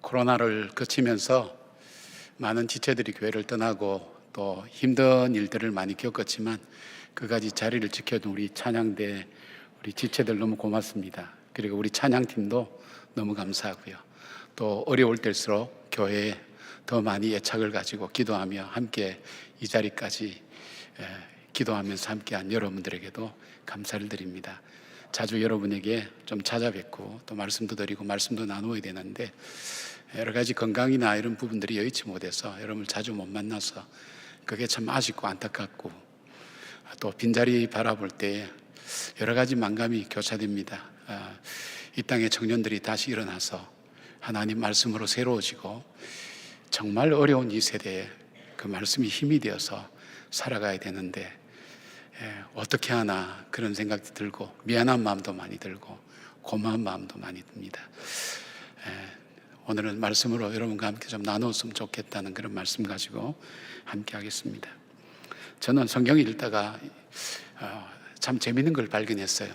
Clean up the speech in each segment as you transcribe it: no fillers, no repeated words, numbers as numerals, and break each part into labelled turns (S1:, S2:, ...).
S1: 코로나를 거치면서 많은 지체들이 교회를 떠나고 또 힘든 일들을 많이 겪었지만 그까지 자리를 지켜준 우리 찬양대 우리 지체들 너무 고맙습니다. 그리고 우리 찬양팀도 너무 감사하고요. 또 어려울 때일수록 교회에 더 많이 애착을 가지고 기도하며 함께 이 자리까지 기도하면서 함께한 여러분들에게도 감사를 드립니다. 자주 여러분에게 좀 찾아뵙고 또 말씀도 드리고 말씀도 나누어야 되는데 여러 가지 건강이나 이런 부분들이 여의치 못해서 여러분을 자주 못 만나서 그게 참 아쉽고 안타깝고 또 빈자리 바라볼 때 여러 가지 만감이 교차됩니다. 이 땅의 청년들이 다시 일어나서 하나님 말씀으로 새로워지고 정말 어려운 이 세대에 그 말씀이 힘이 되어서 살아가야 되는데 어떻게 하나 그런 생각이 들고 미안한 마음도 많이 들고 고마운 마음도 많이 듭니다. 오늘은 말씀으로 여러분과 함께 좀 나누었으면 좋겠다는 그런 말씀 가지고 함께 하겠습니다. 저는 성경 읽다가 참 재미있는 걸 발견했어요.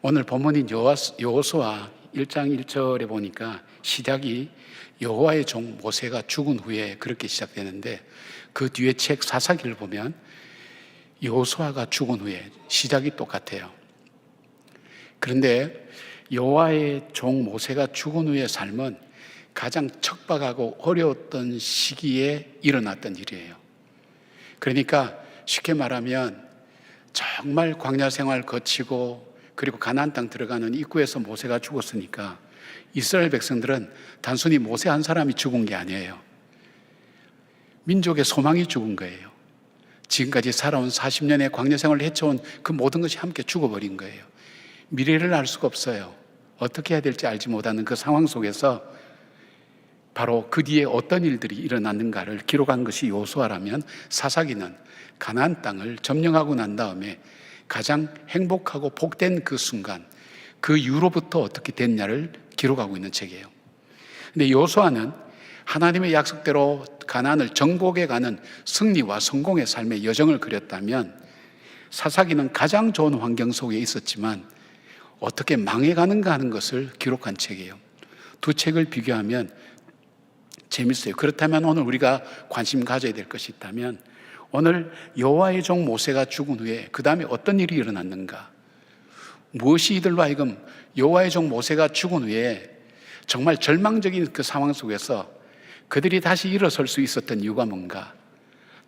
S1: 오늘 본문인 여호수아 1장 1절에 보니까 시작이 여호와의 종 모세가 죽은 후에 그렇게 시작되는데 그 뒤에 책 사사기를 보면 여호수아가 죽은 후에 시작이 똑같아요. 그런데 여호와의 종 모세가 죽은 후의 삶은 가장 척박하고 어려웠던 시기에 일어났던 일이에요. 그러니까 쉽게 말하면 정말 광야 생활 거치고 그리고 가나안 땅 들어가는 입구에서 모세가 죽었으니까 이스라엘 백성들은 단순히 모세 한 사람이 죽은 게 아니에요. 민족의 소망이 죽은 거예요. 지금까지 살아온 40년의 광야 생활을 헤쳐온 그 모든 것이 함께 죽어버린 거예요. 미래를 알 수가 없어요. 어떻게 해야 될지 알지 못하는 그 상황 속에서 바로 그 뒤에 어떤 일들이 일어났는가를 기록한 것이 여호수아라면 사사기는 가나안 땅을 점령하고 난 다음에 가장 행복하고 복된 그 순간, 그 이후로부터 어떻게 됐냐를 기록하고 있는 책이에요. 근데 여호수아는 하나님의 약속대로 가나안을 정복해 가는 승리와 성공의 삶의 여정을 그렸다면 사사기는 가장 좋은 환경 속에 있었지만 어떻게 망해가는가 하는 것을 기록한 책이에요. 두 책을 비교하면 재밌어요. 그렇다면 오늘 우리가 관심 가져야 될 것이 있다면 오늘 여호와의 종 모세가 죽은 후에 그 다음에 어떤 일이 일어났는가, 무엇이 이들로 하여금 여호와의 종 모세가 죽은 후에 정말 절망적인 그 상황 속에서 그들이 다시 일어설 수 있었던 이유가 뭔가,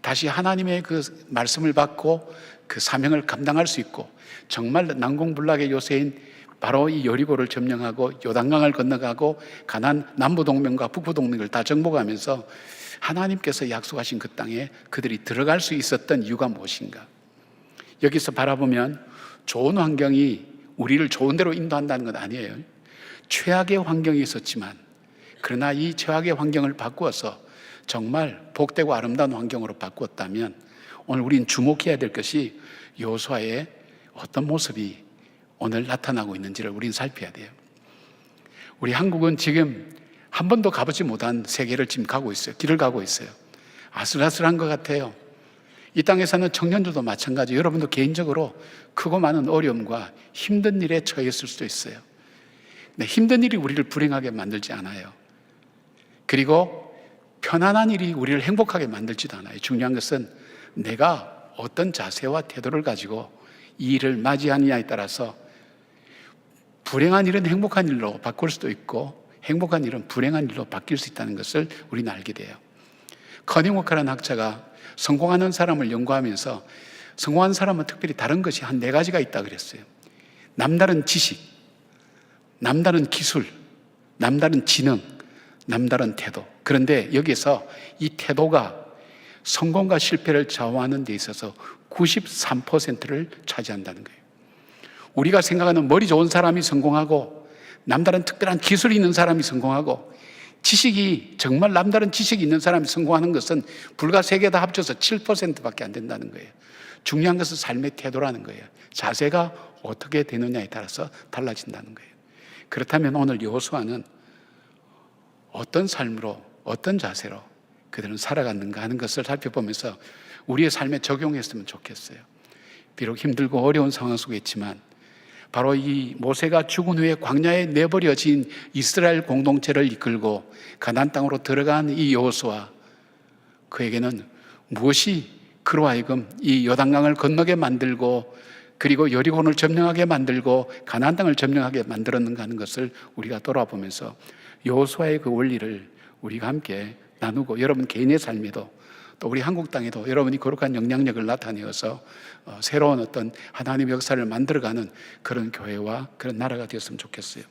S1: 다시 하나님의 그 말씀을 받고 그 사명을 감당할 수 있고 정말 난공불락의 요새인 바로 이 여리고를 점령하고 요단강을 건너가고 가나안 남부동맹과 북부동맹을 다 정복하면서 하나님께서 약속하신 그 땅에 그들이 들어갈 수 있었던 이유가 무엇인가. 여기서 바라보면 좋은 환경이 우리를 좋은 데로 인도한다는 건 아니에요. 최악의 환경이 있었지만 그러나 이 최악의 환경을 바꾸어서 정말 복되고 아름다운 환경으로 바꾸었다면 오늘 우리는 주목해야 될 것이 여호수아의 어떤 모습이 오늘 나타나고 있는지를 우리는 살펴야 돼요. 우리 한국은 지금 한 번도 가보지 못한 세계를 지금 가고 있어요. 길을 가고 있어요. 아슬아슬한 것 같아요. 이 땅에 사는 청년들도 마찬가지, 여러분도 개인적으로 크고 많은 어려움과 힘든 일에 처했을 수도 있어요. 근데 힘든 일이 우리를 불행하게 만들지 않아요. 그리고 편안한 일이 우리를 행복하게 만들지도 않아요. 중요한 것은 내가 어떤 자세와 태도를 가지고 이 일을 맞이하느냐에 따라서 불행한 일은 행복한 일로 바꿀 수도 있고 행복한 일은 불행한 일로 바뀔 수 있다는 것을 우리는 알게 돼요. 커닝워크라는 학자가 성공하는 사람을 연구하면서 성공한 사람은 특별히 다른 것이 한 4가지가 있다 그랬어요. 남다른 지식, 남다른 기술, 남다른 지능, 남다른 태도. 그런데 여기서 이 태도가 성공과 실패를 좌우하는 데 있어서 93%를 차지한다는 거예요. 우리가 생각하는 머리 좋은 사람이 성공하고 남다른 특별한 기술이 있는 사람이 성공하고 지식이 정말 남다른 지식이 있는 사람이 성공하는 것은 불과 3개 다 합쳐서 7%밖에 안 된다는 거예요. 중요한 것은 삶의 태도라는 거예요. 자세가 어떻게 되느냐에 따라서 달라진다는 거예요. 그렇다면 오늘 여호수아는 어떤 삶으로 어떤 자세로 그들은 살아갔는가 하는 것을 살펴보면서 우리의 삶에 적용했으면 좋겠어요. 비록 힘들고 어려운 상황 속에 있지만 바로 이 모세가 죽은 후에 광야에 내버려진 이스라엘 공동체를 이끌고 가나안 땅으로 들어간 이 여호수아, 그에게는 무엇이 그로 하여금 이 요단강을 건너게 만들고 그리고 여리고를 점령하게 만들고 가나안 땅을 점령하게 만들었는가 하는 것을 우리가 돌아보면서 여호수아의 그 원리를 우리가 함께 나누고, 여러분 개인의 삶에도 또 우리 한국 땅에도 여러분이 거룩한 영향력을 나타내어서 새로운 어떤 하나님의 역사를 만들어가는 그런 교회와 그런 나라가 되었으면 좋겠어요.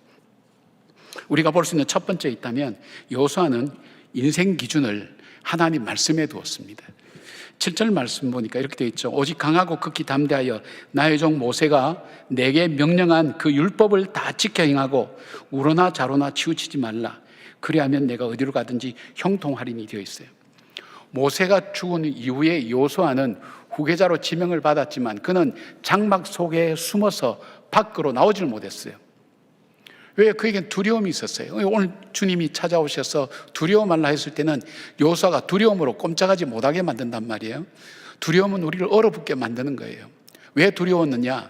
S1: 우리가 볼 수 있는 첫 번째 있다면, 여호수아는 인생 기준을 하나님 말씀에 두었습니다. 7절 말씀 보니까 이렇게 되어 있죠. 오직 강하고 극히 담대하여 나의 종 모세가 내게 명령한 그 율법을 다 지켜 행하고 우로나 좌로나 치우치지 말라. 그리하면 내가 어디로 가든지 형통하리니 되어 있어요. 모세가 죽은 이후에 여호수아는 후계자로 지명을 받았지만 그는 장막 속에 숨어서 밖으로 나오질 못했어요. 왜? 그에겐 두려움이 있었어요. 오늘 주님이 찾아오셔서 두려워 말라 했을 때는 여호수아가 두려움으로 꼼짝하지 못하게 만든단 말이에요. 두려움은 우리를 얼어붙게 만드는 거예요. 왜 두려웠느냐?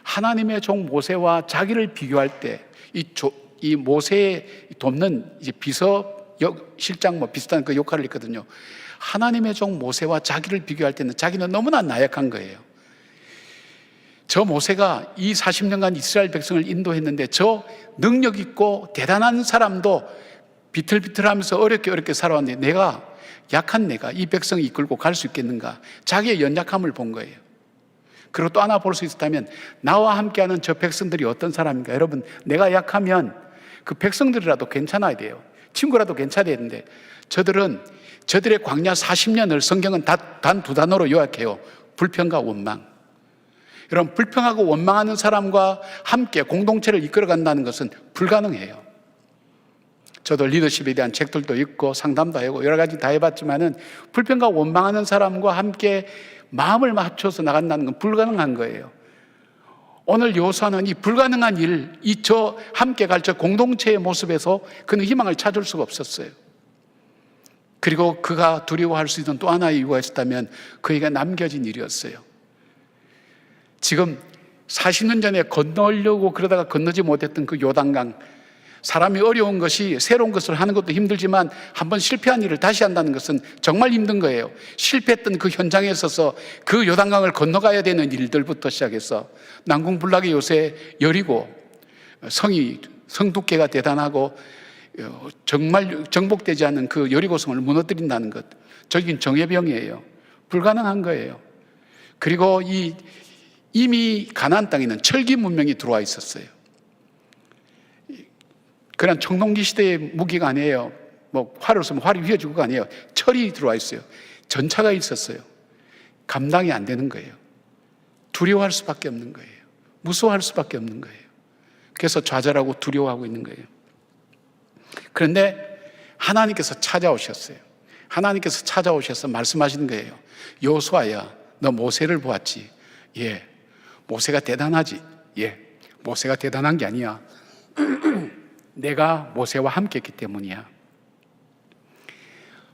S1: 하나님의 종 모세와 자기를 비교할 때 이 모세의 돕는 이제 비서실장 뭐 비슷한 그 역할을 했거든요. 하나님의 종 모세와 자기를 비교할 때는 자기는 너무나 나약한 거예요. 저 모세가 이 40년간 이스라엘 백성을 인도했는데 저 능력 있고 대단한 사람도 비틀비틀하면서 어렵게 살아왔는데 약한 내가 이 백성을 이끌고 갈 수 있겠는가? 자기의 연약함을 본 거예요. 그리고 또 하나 볼 수 있다면, 나와 함께하는 저 백성들이 어떤 사람인가? 여러분, 내가 약하면 그 백성들이라도 괜찮아야 돼요. 친구라도 괜찮아야 되는데, 저들의 광야 40년을 성경은 단 두 단어로 요약해요. 불평과 원망. 여러분, 불평하고 원망하는 사람과 함께 공동체를 이끌어 간다는 것은 불가능해요. 저도 리더십에 대한 책들도 읽고 상담도 하고 여러 가지 다 해봤지만은 불평과 원망하는 사람과 함께 마음을 맞춰서 나간다는 건 불가능한 거예요. 오늘 여호수아는 이 불가능한 일, 저 함께 갈 저 공동체의 모습에서 그는 희망을 찾을 수가 없었어요. 그리고 그가 두려워할 수 있는 또 하나의 이유가 있었다면 그에게 남겨진 일이었어요. 지금 40년 전에 건너려고 그러다가 건너지 못했던 그 요단강, 사람이 어려운 것이 새로운 것을 하는 것도 힘들지만 한번 실패한 일을 다시 한다는 것은 정말 힘든 거예요. 실패했던 그 현장에 있어서 그 요단강을 건너가야 되는 일들부터 시작해서 난공불락의 요새 여리고, 성 두께가 대단하고 정말 정복되지 않는 그 여리고성을 무너뜨린다는 것, 저긴 정예병이에요. 불가능한 거예요. 그리고 이미 가나안 땅에는 철기 문명이 들어와 있었어요. 그냥 청동기 시대의 무기가 아니에요. 뭐 활을 쏘면 활이 휘어지고가 아니에요. 철이 들어와 있어요. 전차가 있었어요. 감당이 안 되는 거예요. 두려워할 수밖에 없는 거예요. 무서워할 수밖에 없는 거예요. 그래서 좌절하고 두려워하고 있는 거예요. 그런데 하나님께서 찾아오셨어요. 하나님께서 찾아오셔서 말씀하시는 거예요. 여호수아야, 너 모세를 보았지? 예. 모세가 대단하지? 예. 모세가 대단한 게 아니야. 내가 모세와 함께 했기 때문이야.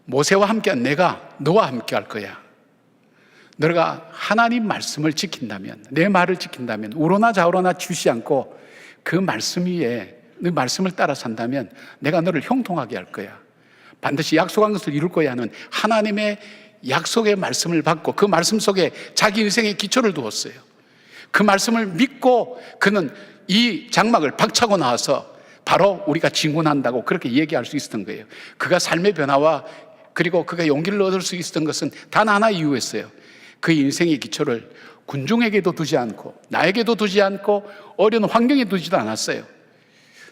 S1: 모세와 함께한 내가 너와 함께 할 거야. 너가 하나님 말씀을 지킨다면, 내 말을 지킨다면, 우로나 좌우로나 치우지 않고 그 말씀 위에 네 말씀을 따라 산다면 내가 너를 형통하게 할 거야. 반드시 약속한 것을 이룰 거야 하는 하나님의 약속의 말씀을 받고 그 말씀 속에 자기 인생의 기초를 두었어요. 그 말씀을 믿고 그는 이 장막을 박차고 나와서 바로 우리가 진군한다고 그렇게 얘기할 수 있었던 거예요. 그가 삶의 변화와 그리고 그가 용기를 얻을 수 있었던 것은 단 하나의 이유였어요. 그 인생의 기초를 군중에게도 두지 않고 나에게도 두지 않고 어려운 환경에 두지도 않았어요.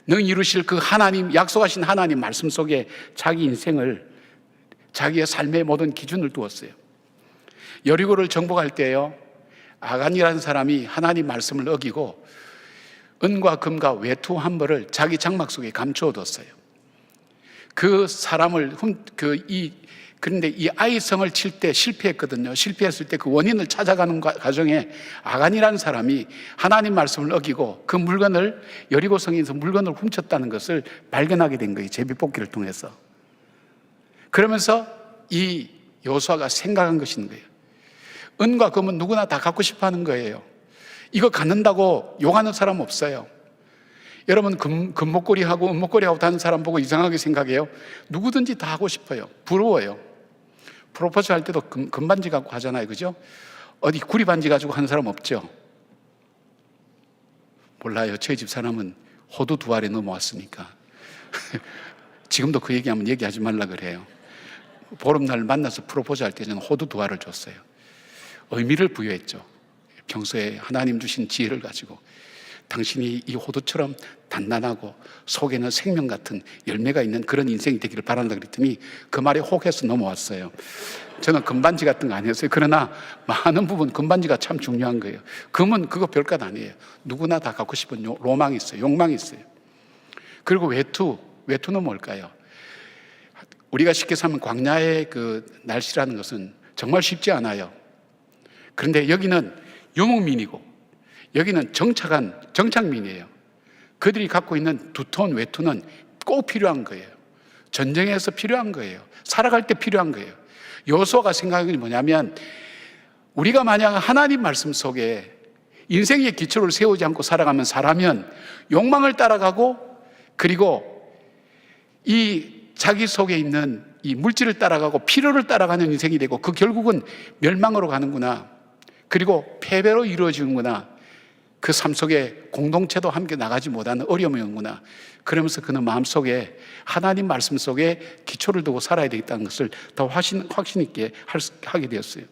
S1: 능 이루실 그 하나님, 약속하신 하나님 말씀 속에 자기 인생을, 자기의 삶의 모든 기준을 두었어요. 여리고를 정복할 때요, 아간이라는 사람이 하나님 말씀을 어기고 은과 금과 외투 한 벌을 자기 장막 속에 감추어뒀어요. 그 사람을 그런데 이 아이성을 칠 때 실패했거든요. 실패했을 때 그 원인을 찾아가는 과정에 아간이라는 사람이 하나님 말씀을 어기고 그 물건을, 여리고성에서 물건을 훔쳤다는 것을 발견하게 된 거예요. 제비뽑기를 통해서. 그러면서 이 여호수아가 생각한 것인 거예요. 은과 금은 누구나 다 갖고 싶어 하는 거예요. 이거 갖는다고 욕하는 사람 없어요. 여러분 금목걸이하고 은목걸이하고 다는 사람 보고 이상하게 생각해요? 누구든지 다 하고 싶어요. 부러워요. 프로포즈 할 때도 금반지 갖고 하잖아요. 그죠? 어디 구리반지 가지고 하는 사람 없죠? 몰라요. 저희 집 사람은 호두 2알에 넘어왔으니까 지금도 그 얘기하면 얘기하지 말라 그래요. 보름날 만나서 프로포즈 할 때 저는 호두 2알을 줬어요. 의미를 부여했죠. 평소에 하나님 주신 지혜를 가지고 당신이 이 호두처럼 단단하고 속에는 생명 같은 열매가 있는 그런 인생이 되기를 바란다 그랬더니 그 말에 혹해서 넘어왔어요. 저는 금반지 같은 거 아니었어요. 그러나 많은 부분 금반지가 참 중요한 거예요. 금은 그거 별것 아니에요. 누구나 다 갖고 싶은 로망이 있어요. 욕망이 있어요. 그리고 외투는 뭘까요? 우리가 쉽게 사면 광야의 그 날씨라는 것은 정말 쉽지 않아요. 그런데 여기는 유목민이고 여기는 정착민이에요. 그들이 갖고 있는 두터운 외투는 꼭 필요한 거예요. 전쟁에서 필요한 거예요. 살아갈 때 필요한 거예요. 여호수아가 생각하는 게 뭐냐면 우리가 만약 하나님 말씀 속에 인생의 기초를 세우지 않고 살아가면 사람은 욕망을 따라가고 그리고 이 자기 속에 있는 이 물질을 따라가고 필요를 따라가는 인생이 되고 그 결국은 멸망으로 가는구나. 그리고 패배로 이루어지는구나. 그 삶 속에 공동체도 함께 나가지 못하는 어려움이 오는구나. 그러면서 그는 마음속에 하나님 말씀 속에 기초를 두고 살아야 되겠다는 것을 더 확신 있게 하게 되었어요.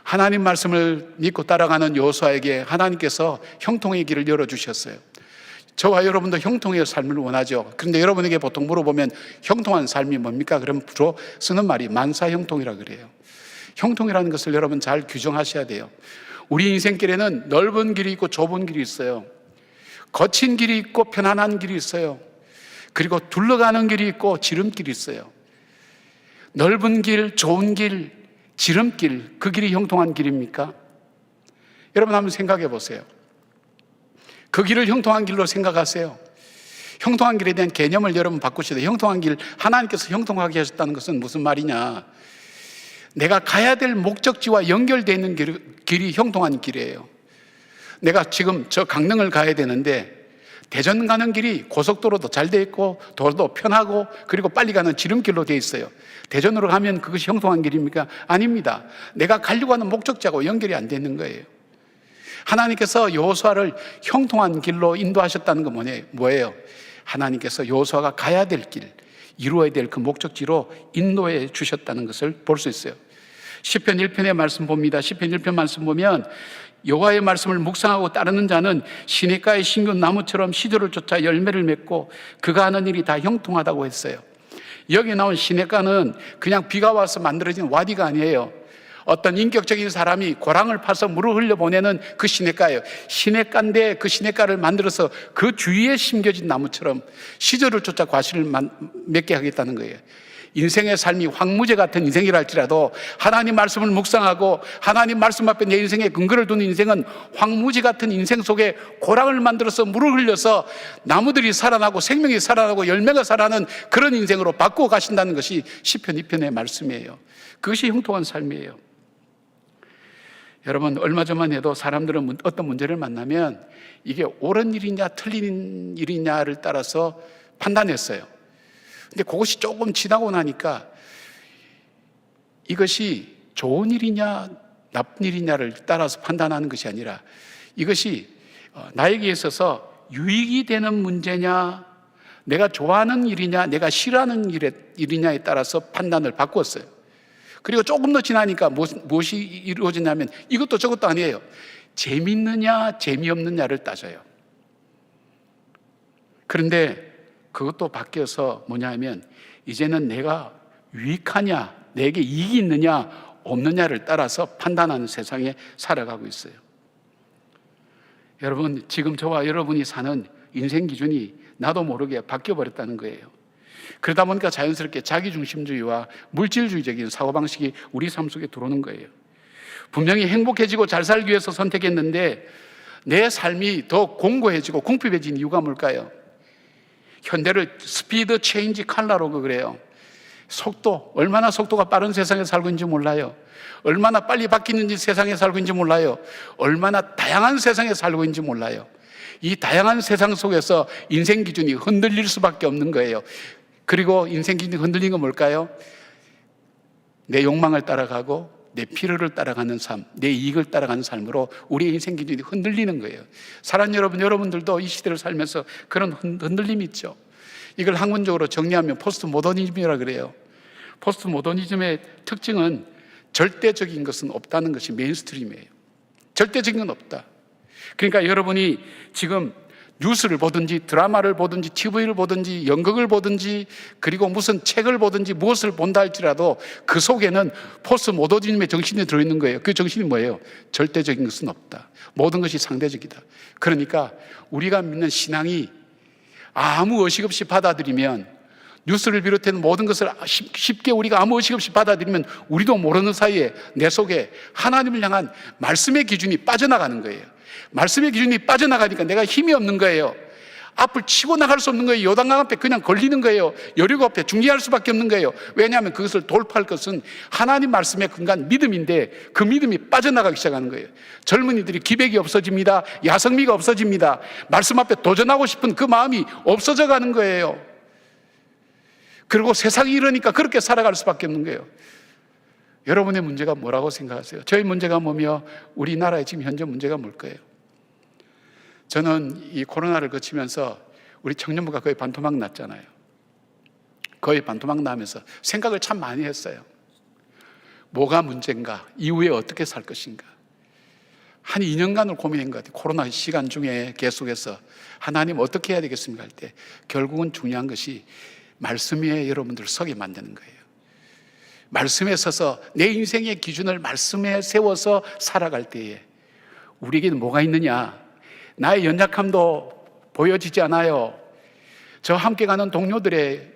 S1: 하나님 말씀을 믿고 따라가는 여호수아에게 하나님께서 형통의 길을 열어주셨어요. 저와 여러분도 형통의 삶을 원하죠. 그런데 여러분에게 보통 물어보면 형통한 삶이 뭡니까? 그럼 주로 쓰는 말이 만사형통이라고 그래요. 형통이라는 것을 여러분 잘 규정하셔야 돼요. 우리 인생길에는 넓은 길이 있고 좁은 길이 있어요. 거친 길이 있고 편안한 길이 있어요. 그리고 둘러가는 길이 있고 지름길이 있어요. 넓은 길, 좋은 길, 지름길, 그 길이 형통한 길입니까? 여러분 한번 생각해 보세요. 그 길을 형통한 길로 생각하세요. 형통한 길에 대한 개념을 여러분 바꾸셔야 돼요. 형통한 길, 하나님께서 형통하게 하셨다는 것은 무슨 말이냐? 내가 가야 될 목적지와 연결되어 있는 길이 형통한 길이에요. 내가 지금 저 강릉을 가야 되는데 대전 가는 길이 고속도로도 잘 돼 있고 도로도 편하고 그리고 빨리 가는 지름길로 돼 있어요. 대전으로 가면 그것이 형통한 길입니까? 아닙니다. 내가 가려고 하는 목적지하고 연결이 안 되는 거예요. 하나님께서 여호수아를 형통한 길로 인도하셨다는 건 뭐예요? 하나님께서 여호수아가 가야 될 길, 이루어야 될 그 목적지로 인도해 주셨다는 것을 볼 수 있어요. 시편 1편의 말씀 봅니다. 시편 1편 말씀 보면 여호와의 말씀을 묵상하고 따르는 자는 시냇가의 신균 나무처럼 시절을 쫓아 열매를 맺고 그가 하는 일이 다 형통하다고 했어요. 여기 나온 시냇가는 그냥 비가 와서 만들어진 와디가 아니에요. 어떤 인격적인 사람이 고랑을 파서 물을 흘려보내는 그 시냇가예요. 시냇가인데 그 시냇가를 만들어서 그 주위에 심겨진 나무처럼 시절을 쫓아 과실을 맺게 하겠다는 거예요. 인생의 삶이 황무지 같은 인생이라 할지라도 하나님 말씀을 묵상하고 하나님 말씀 앞에 내 인생의 근거를 두는 인생은 황무지 같은 인생 속에 고랑을 만들어서 물을 흘려서 나무들이 살아나고 생명이 살아나고 열매가 살아나는 그런 인생으로 바꾸어 가신다는 것이 시편 2편의 말씀이에요. 그것이 형통한 삶이에요. 여러분 얼마 전만 해도 사람들은 어떤 문제를 만나면 이게 옳은 일이냐 틀린 일이냐를 따라서 판단했어요. 근데 그것이 조금 지나고 나니까 이것이 좋은 일이냐 나쁜 일이냐를 따라서 판단하는 것이 아니라 이것이 나에게 있어서 유익이 되는 문제냐 내가 좋아하는 일이냐 내가 싫어하는 일이냐에 따라서 판단을 바꿨어요. 그리고 조금 더 지나니까 무엇이 이루어지냐면 이것도 저것도 아니에요. 재밌느냐 재미없느냐를 따져요. 그런데 그것도 바뀌어서 뭐냐 하면 이제는 내가 유익하냐 내게 이익이 있느냐 없느냐를 따라서 판단하는 세상에 살아가고 있어요. 여러분 지금 저와 여러분이 사는 인생 기준이 나도 모르게 바뀌어버렸다는 거예요. 그러다 보니까 자연스럽게 자기중심주의와 물질주의적인 사고방식이 우리 삶 속에 들어오는 거예요. 분명히 행복해지고 잘 살기 위해서 선택했는데 내 삶이 더 공고해지고 궁핍해진 이유가 뭘까요? 현대를 스피드 체인지 칼라로 그래요. 속도, 얼마나 속도가 빠른 세상에 살고 있는지 몰라요. 얼마나 빨리 바뀌는지 세상에 살고 있는지 몰라요. 얼마나 다양한 세상에 살고 있는지 몰라요. 이 다양한 세상 속에서 인생 기준이 흔들릴 수밖에 없는 거예요. 그리고 인생 기준이 흔들린 건 뭘까요? 내 욕망을 따라가고 내 필요를 따라가는 삶, 내 이익을 따라가는 삶으로 우리의 인생 기준이 흔들리는 거예요. 사랑하는 여러분, 여러분들도 이 시대를 살면서 그런 흔들림이 있죠. 이걸 학문적으로 정리하면 포스트 모더니즘이라 그래요. 포스트 모더니즘의 특징은 절대적인 것은 없다는 것이 메인스트림이에요. 절대적인 건 없다. 그러니까 여러분이 지금 뉴스를 보든지 드라마를 보든지 TV를 보든지 연극을 보든지 그리고 무슨 책을 보든지 무엇을 본다 할지라도 그 속에는 포스트 모더니즘의 정신이 들어있는 거예요. 그 정신이 뭐예요? 절대적인 것은 없다. 모든 것이 상대적이다. 그러니까 우리가 믿는 신앙이 아무 의식 없이 받아들이면, 뉴스를 비롯한 모든 것을 쉽게 우리가 아무 의식 없이 받아들이면 우리도 모르는 사이에 내 속에 하나님을 향한 말씀의 기준이 빠져나가는 거예요. 말씀의 기준이 빠져나가니까 내가 힘이 없는 거예요. 앞을 치고 나갈 수 없는 거예요. 요단강 앞에 그냥 걸리는 거예요. 여리고 앞에 중지할 수밖에 없는 거예요. 왜냐하면 그것을 돌파할 것은 하나님 말씀의 근간 믿음인데 그 믿음이 빠져나가기 시작하는 거예요. 젊은이들이 기백이 없어집니다. 야성미가 없어집니다. 말씀 앞에 도전하고 싶은 그 마음이 없어져 가는 거예요. 그리고 세상이 이러니까 그렇게 살아갈 수밖에 없는 거예요. 여러분의 문제가 뭐라고 생각하세요? 저희 문제가 뭐며 우리나라의 지금 현재 문제가 뭘까요? 저는 이 코로나를 거치면서 우리 청년부가 거의 반토막 났잖아요. 거의 반토막 나면서 생각을 참 많이 했어요. 뭐가 문제인가? 이후에 어떻게 살 것인가? 한 2년간을 고민한 것 같아요. 코로나 시간 중에 계속해서 하나님 어떻게 해야 되겠습니까? 할 때 결국은 중요한 것이 말씀 위에 여러분들 서게 만드는 거예요. 말씀에 서서 내 인생의 기준을 말씀에 세워서 살아갈 때에 우리에게는 뭐가 있느냐? 나의 연약함도 보여지지 않아요. 저 함께 가는 동료들의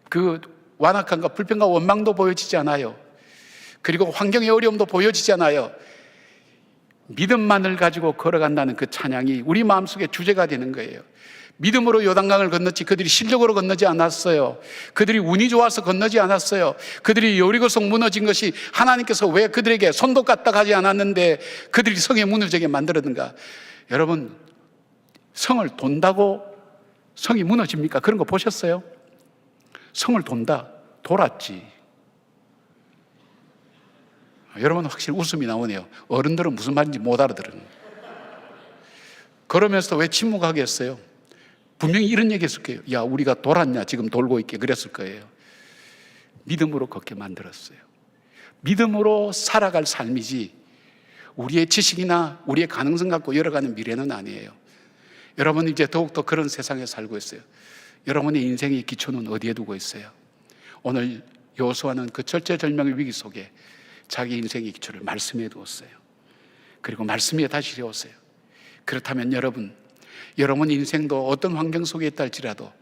S1: 그 완악함과 불평과 원망도 보여지지 않아요. 그리고 환경의 어려움도 보여지지 않아요. 믿음만을 가지고 걸어간다는 그 찬양이 우리 마음속에 주제가 되는 거예요. 믿음으로 요단강을 건넜지 그들이 실력으로 건너지 않았어요. 그들이 운이 좋아서 건너지 않았어요. 그들이 여리고성 무너진 것이 하나님께서 왜 그들에게 손도 까딱 하지 않았는데 그들이 성에 무너지게 만들었는가? 여러분, 성을 돈다고 성이 무너집니까? 그런 거 보셨어요? 성을 돈다, 돌았지. 여러분 확실히 웃음이 나오네요. 어른들은 무슨 말인지 못 알아들은. 그러면서 왜 침묵하게 했어요? 분명히 이런 얘기 했을 거예요. 야, 우리가 돌았냐? 지금 돌고 있게 그랬을 거예요. 믿음으로 걷게 만들었어요. 믿음으로 살아갈 삶이지 우리의 지식이나 우리의 가능성 갖고 열어가는 미래는 아니에요. 여러분 이제 더욱더 그런 세상에 살고 있어요. 여러분의 인생의 기초는 어디에 두고 있어요? 오늘 여호수아는 그 절체절명의 위기 속에 자기 인생의 기초를 말씀에 두었어요. 그리고 말씀 위에 다시 세웠어요. 그렇다면 여러분 인생도 어떤 환경 속에 있다 할지라도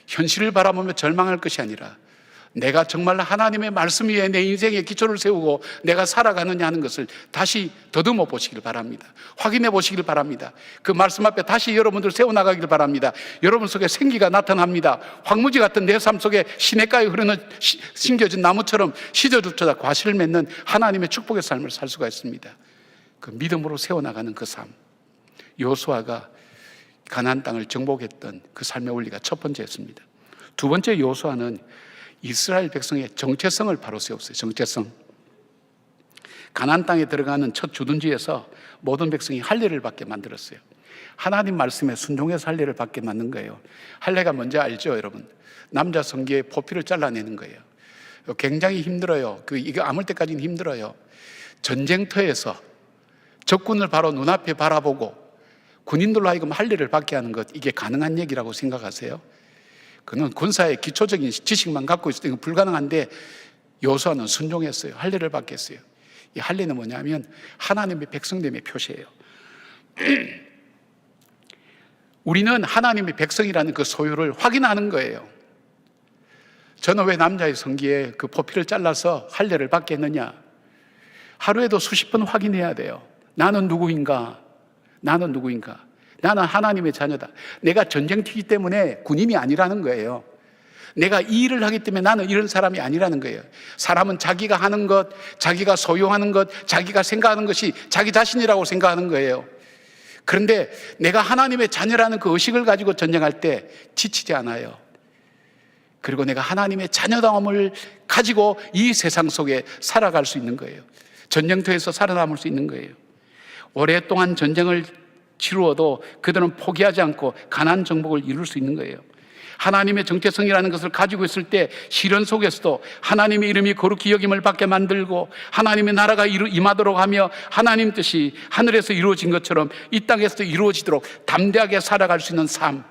S1: 현실을 바라보며 절망할 것이 아니라 내가 정말 하나님의 말씀 위에 내 인생의 기초를 세우고 내가 살아가느냐 하는 것을 다시 더듬어 보시길 바랍니다. 확인해 보시길 바랍니다. 그 말씀 앞에 다시 여러분들 세워나가길 바랍니다. 여러분 속에 생기가 나타납니다. 황무지 같은 내 삶 속에 시냇가에 흐르는 심겨진 나무처럼 시저주처다 과실을 맺는 하나님의 축복의 삶을 살 수가 있습니다. 그 믿음으로 세워나가는 그 삶, 여호수아가 가나안 땅을 정복했던 그 삶의 원리가 첫 번째였습니다. 두 번째, 여호수아는 이스라엘 백성의 정체성을 바로 세웠어요. 정체성. 가나안 땅에 들어가는 첫 주둔지에서 모든 백성이 할례를 받게 만들었어요. 하나님 말씀에 순종해서 할례를 받게 만든 거예요. 할례가 뭔지 알죠, 여러분? 남자 성기의 포피를 잘라내는 거예요. 굉장히 힘들어요. 이거 아물 때까지는 힘들어요. 전쟁터에서 적군을 바로 눈앞에 바라보고 군인들로 하여금 할례를 받게 하는 것, 이게 가능한 얘기라고 생각하세요? 그는 군사의 기초적인 지식만 갖고 있을 때 불가능한데 여호수아는 순종했어요. 할례를 받게 했어요. 이 할례는 뭐냐면 하나님의 백성됨의 표시예요. 우리는 하나님의 백성이라는 그 소유를 확인하는 거예요. 저는 왜 남자의 성기에 그 포피를 잘라서 할례를 받게 했느냐? 하루에도 수십 번 확인해야 돼요. 나는 누구인가? 나는 누구인가? 나는 하나님의 자녀다. 내가 전쟁튀기 때문에 군인이 아니라는 거예요. 내가 이 일을 하기 때문에 나는 이런 사람이 아니라는 거예요. 사람은 자기가 하는 것, 자기가 소유하는 것, 자기가 생각하는 것이 자기 자신이라고 생각하는 거예요. 그런데 내가 하나님의 자녀라는 그 의식을 가지고 전쟁할 때 지치지 않아요. 그리고 내가 하나님의 자녀다움을 가지고 이 세상 속에 살아갈 수 있는 거예요. 전쟁터에서 살아남을 수 있는 거예요. 오랫동안 전쟁을 치루어도 그들은 포기하지 않고 가나안 정복을 이룰 수 있는 거예요. 하나님의 정체성이라는 것을 가지고 있을 때 시련 속에서도 하나님의 이름이 거룩히 여김을 받게 만들고 하나님의 나라가 임하도록 하며 하나님 뜻이 하늘에서 이루어진 것처럼 이 땅에서도 이루어지도록 담대하게 살아갈 수 있는 삶,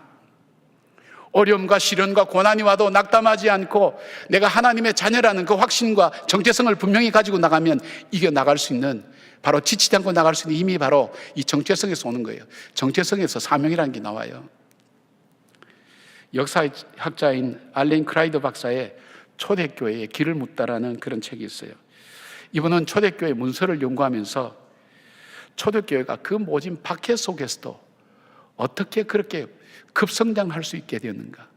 S1: 어려움과 시련과 고난이 와도 낙담하지 않고 내가 하나님의 자녀라는 그 확신과 정체성을 분명히 가지고 나가면 이겨나갈 수 있는, 바로 지치지 않고 나갈 수 있는 힘이 바로 이 정체성에서 오는 거예요. 정체성에서 사명이라는 게 나와요. 역사학자인 알렌 크라이더 박사의 초대교회의 길을 묻다라는 그런 책이 있어요. 이분은 초대교회 문서를 연구하면서 초대교회가 그 모진 박해 속에서도 어떻게 그렇게 급성장할 수 있게 되었는가,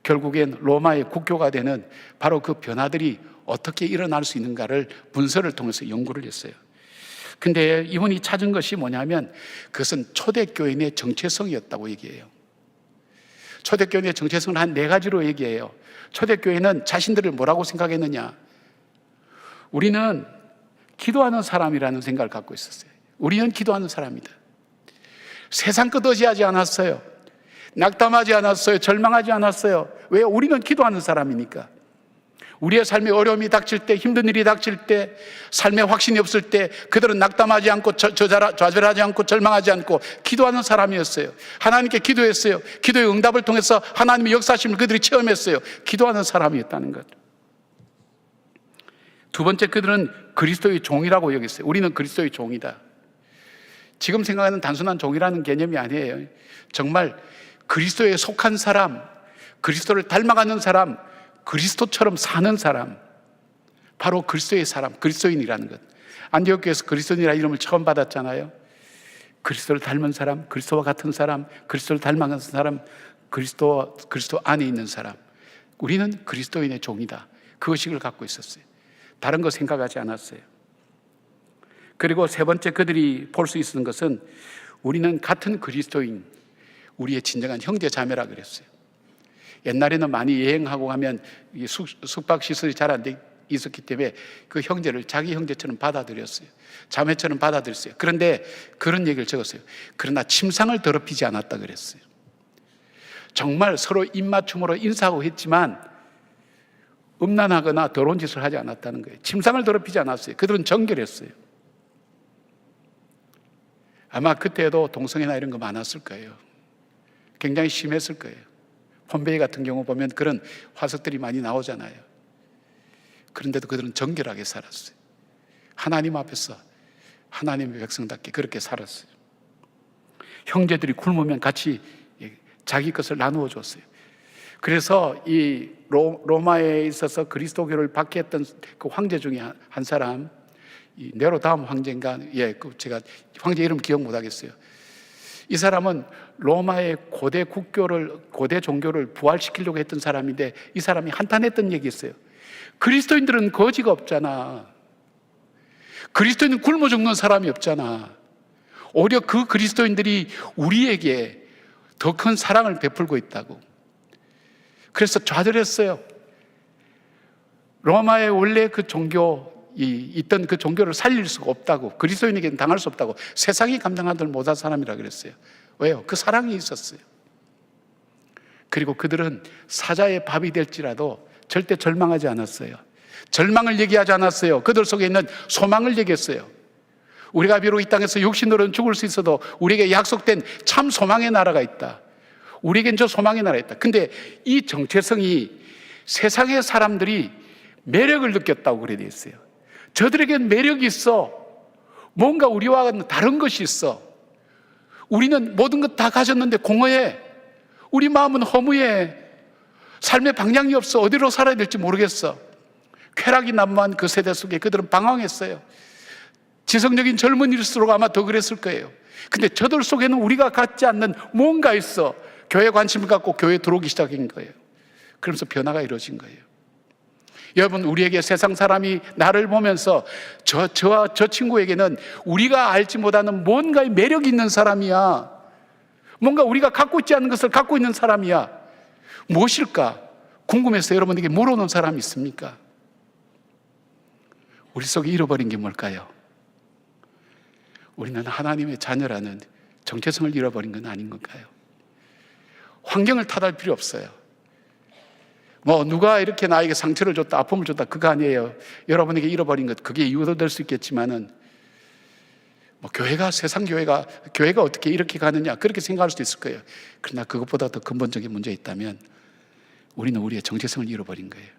S1: 결국엔 로마의 국교가 되는 바로 그 변화들이 어떻게 일어날 수 있는가를 문서를 통해서 연구를 했어요. 근데 이분이 찾은 것이 뭐냐면 그것은 초대교인의 정체성이었다고 얘기해요. 초대교인의 정체성을 한 4가지로 얘기해요. 초대교회는 자신들을 뭐라고 생각했느냐? 우리는 기도하는 사람이라는 생각을 갖고 있었어요. 우리는 기도하는 사람이다. 세상 것 의지하지 않았어요. 낙담하지 않았어요. 절망하지 않았어요. 왜? 우리는 기도하는 사람이니까. 우리의 삶에 어려움이 닥칠 때, 힘든 일이 닥칠 때, 삶에 확신이 없을 때 그들은 낙담하지 않고 좌절하지 않고 절망하지 않고 기도하는 사람이었어요. 하나님께 기도했어요. 기도의 응답을 통해서 하나님의 역사심을 그들이 체험했어요. 기도하는 사람이었다는 것. 두 번째, 그들은 그리스도의 종이라고 여겼어요. 우리는 그리스도의 종이다. 지금 생각하는 단순한 종이라는 개념이 아니에요. 정말 그리스도에 속한 사람, 그리스도를 닮아가는 사람, 그리스도처럼 사는 사람, 바로 그리스도의 사람, 그리스도인이라는 것. 안디옥교에서 그리스도인이라는 이름을 처음 받았잖아요. 그리스도를 닮은 사람, 그리스도와 같은 사람, 그리스도를 닮아가는 사람, 그리스도 안에 있는 사람. 우리는 그리스도인의 종이다. 그 의식을 갖고 있었어요. 다른 거 생각하지 않았어요. 그리고 세 번째, 그들이 볼 수 있는 것은 우리는 같은 그리스도인, 우리의 진정한 형제 자매라 그랬어요. 옛날에는 많이 여행하고 가면 숙박시설이 잘 안 돼 있었기 때문에 그 형제를 자기 형제처럼 받아들였어요. 자매처럼 받아들였어요. 그런데 그런 얘기를 적었어요. 그러나 침상을 더럽히지 않았다 그랬어요. 정말 서로 입맞춤으로 인사하고 했지만 음란하거나 더러운 짓을 하지 않았다는 거예요. 침상을 더럽히지 않았어요. 그들은 정결했어요. 아마 그때도 동성애나 이런 거 많았을 거예요. 굉장히 심했을 거예요. 폼베이 같은 경우 보면 그런 화석들이 많이 나오잖아요. 그런데도 그들은 정결하게 살았어요. 하나님 앞에서 하나님의 백성답게 그렇게 살았어요. 형제들이 굶으면 같이 자기 것을 나누어 줬어요. 그래서 이 로마에 있어서 그리스도교를 박해했던 그 황제 중에 한 사람, 이 네로 다음 황제인가, 제가 황제 이름 기억 못 하겠어요. 이 사람은 로마의 고대 국교를, 고대 종교를 부활시키려고 했던 사람인데 이 사람이 한탄했던 얘기 있어요. 그리스도인들은 거지가 없잖아. 그리스도인은 굶어 죽는 사람이 없잖아. 오히려 그 그리스도인들이 우리에게 더 큰 사랑을 베풀고 있다고. 그래서 좌절했어요. 로마의 원래 그 있던 그 종교를 살릴 수가 없다고, 그리스도인에게는 당할 수 없다고, 세상이 감당하들 못한 사람이라 그랬어요. 왜요? 그 사랑이 있었어요. 그리고 그들은 사자의 밥이 될지라도 절대 절망하지 않았어요. 절망을 얘기하지 않았어요. 그들 속에 있는 소망을 얘기했어요. 우리가 비록 이 땅에서 육신으로는 죽을 수 있어도 우리에게 약속된 참 소망의 나라가 있다. 우리에겐 저 소망의 나라가 있다. 근데 이 정체성이 세상의 사람들이 매력을 느꼈다고 그래 돼 있어요. 저들에겐 매력이 있어. 뭔가 우리와 다른 것이 있어. 우리는 모든 것 다 가졌는데 공허해. 우리 마음은 허무해. 삶의 방향이 없어. 어디로 살아야 될지 모르겠어. 쾌락이 난무한 그 세대 속에 그들은 방황했어요. 지성적인 젊은이일수록 아마 더 그랬을 거예요. 근데 저들 속에는 우리가 갖지 않는 뭔가 있어. 교회 관심을 갖고 교회에 들어오기 시작한 거예요. 그러면서 변화가 이루어진 거예요. 여러분, 우리에게 세상 사람이 나를 보면서 저와 저 친구에게는 우리가 알지 못하는 뭔가의 매력이 있는 사람이야. 뭔가 우리가 갖고 있지 않은 것을 갖고 있는 사람이야. 무엇일까? 궁금해서 여러분에게 물어놓은 사람이 있습니까? 우리 속에 잃어버린 게 뭘까요? 우리는 하나님의 자녀라는 정체성을 잃어버린 건 아닌 걸까요? 환경을 탓할 필요 없어요. 누가 이렇게 나에게 상처를 줬다, 아픔을 줬다, 그거 아니에요. 여러분에게 잃어버린 것, 그게 이유도 될 수 있겠지만은, 세상 교회가 어떻게 이렇게 가느냐, 그렇게 생각할 수도 있을 거예요. 그러나 그것보다 더 근본적인 문제가 있다면, 우리는 우리의 정체성을 잃어버린 거예요.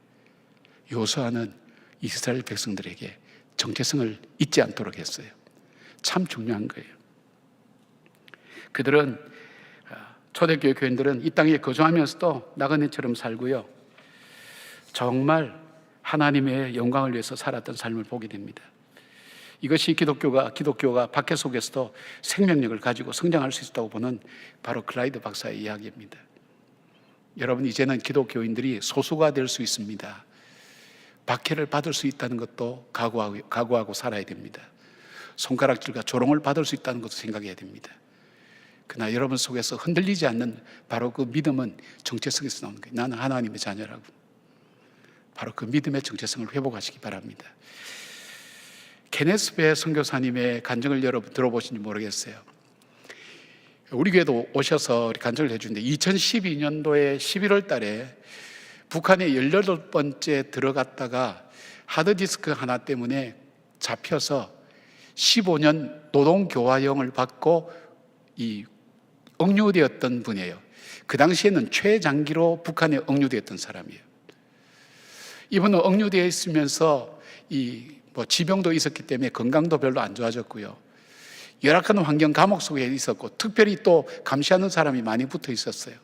S1: 요수아는 이스라엘 백성들에게 정체성을 잊지 않도록 했어요. 참 중요한 거예요. 그들은, 초대교회 교인들은 이 땅에 거주하면서도 나그네처럼 살고요, 정말 하나님의 영광을 위해서 살았던 삶을 보게 됩니다. 이것이 기독교가 박해 속에서도 생명력을 가지고 성장할 수 있다고 보는 바로 클라이드 박사의 이야기입니다. 여러분, 이제는 기독교인들이 소수가 될 수 있습니다. 박해를 받을 수 있다는 것도 각오하고 살아야 됩니다. 손가락질과 조롱을 받을 수 있다는 것도 생각해야 됩니다. 그러나 여러분 속에서 흔들리지 않는 바로 그 믿음은 정체성에서 나오는 거예요. 나는 하나님의 자녀라고. 바로 그 믿음의 정체성을 회복하시기 바랍니다. 케네스 베 선교사님의 간증을 여러분 들어보신지 모르겠어요. 우리 교회도 오셔서 간증을 해주는데 2012년도에 11월 달에 북한에 18번째 들어갔다가 하드디스크 하나 때문에 잡혀서 15년 노동교화형을 받고 억류되었던 분이에요. 그 당시에는 최장기로 북한에 억류되었던 사람이에요. 이분은 억류되어 있으면서 지병도 있었기 때문에 건강도 별로 안 좋아졌고요. 열악한 환경 감옥 속에 있었고, 특별히 또 감시하는 사람이 많이 붙어 있었어요.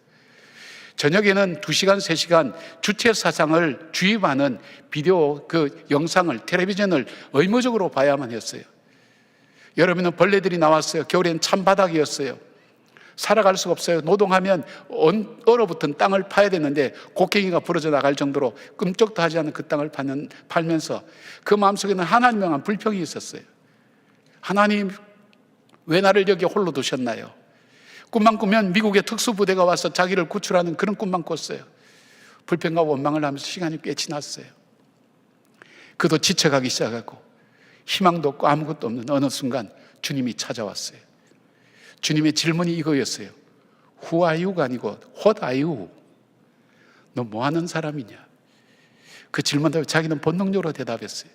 S1: 저녁에는 2시간, 3시간 주체 사상을 주입하는 비디오 영상을, 텔레비전을 의무적으로 봐야만 했어요. 여름에는 벌레들이 나왔어요. 겨울에는 찬바닥이었어요. 살아갈 수가 없어요. 노동하면 얼어붙은 땅을 파야 되는데 곡괭이가 부러져 나갈 정도로 끔찍도 하지 않은 그 땅을 팔면서 그 마음속에는 하나님에 대한 불평이 있었어요. 하나님, 왜 나를 여기 홀로 두셨나요? 꿈만 꾸면 미국의 특수부대가 와서 자기를 구출하는 그런 꿈만 꿨어요. 불평과 원망을 하면서 시간이 꽤 지났어요. 그도 지쳐가기 시작하고 희망도 없고 아무것도 없는 어느 순간 주님이 찾아왔어요. 주님의 질문이 이거였어요. Who are you가 아니고 What are you? 너 뭐 하는 사람이냐? 그 질문에 자기는 본능적으로 대답했어요.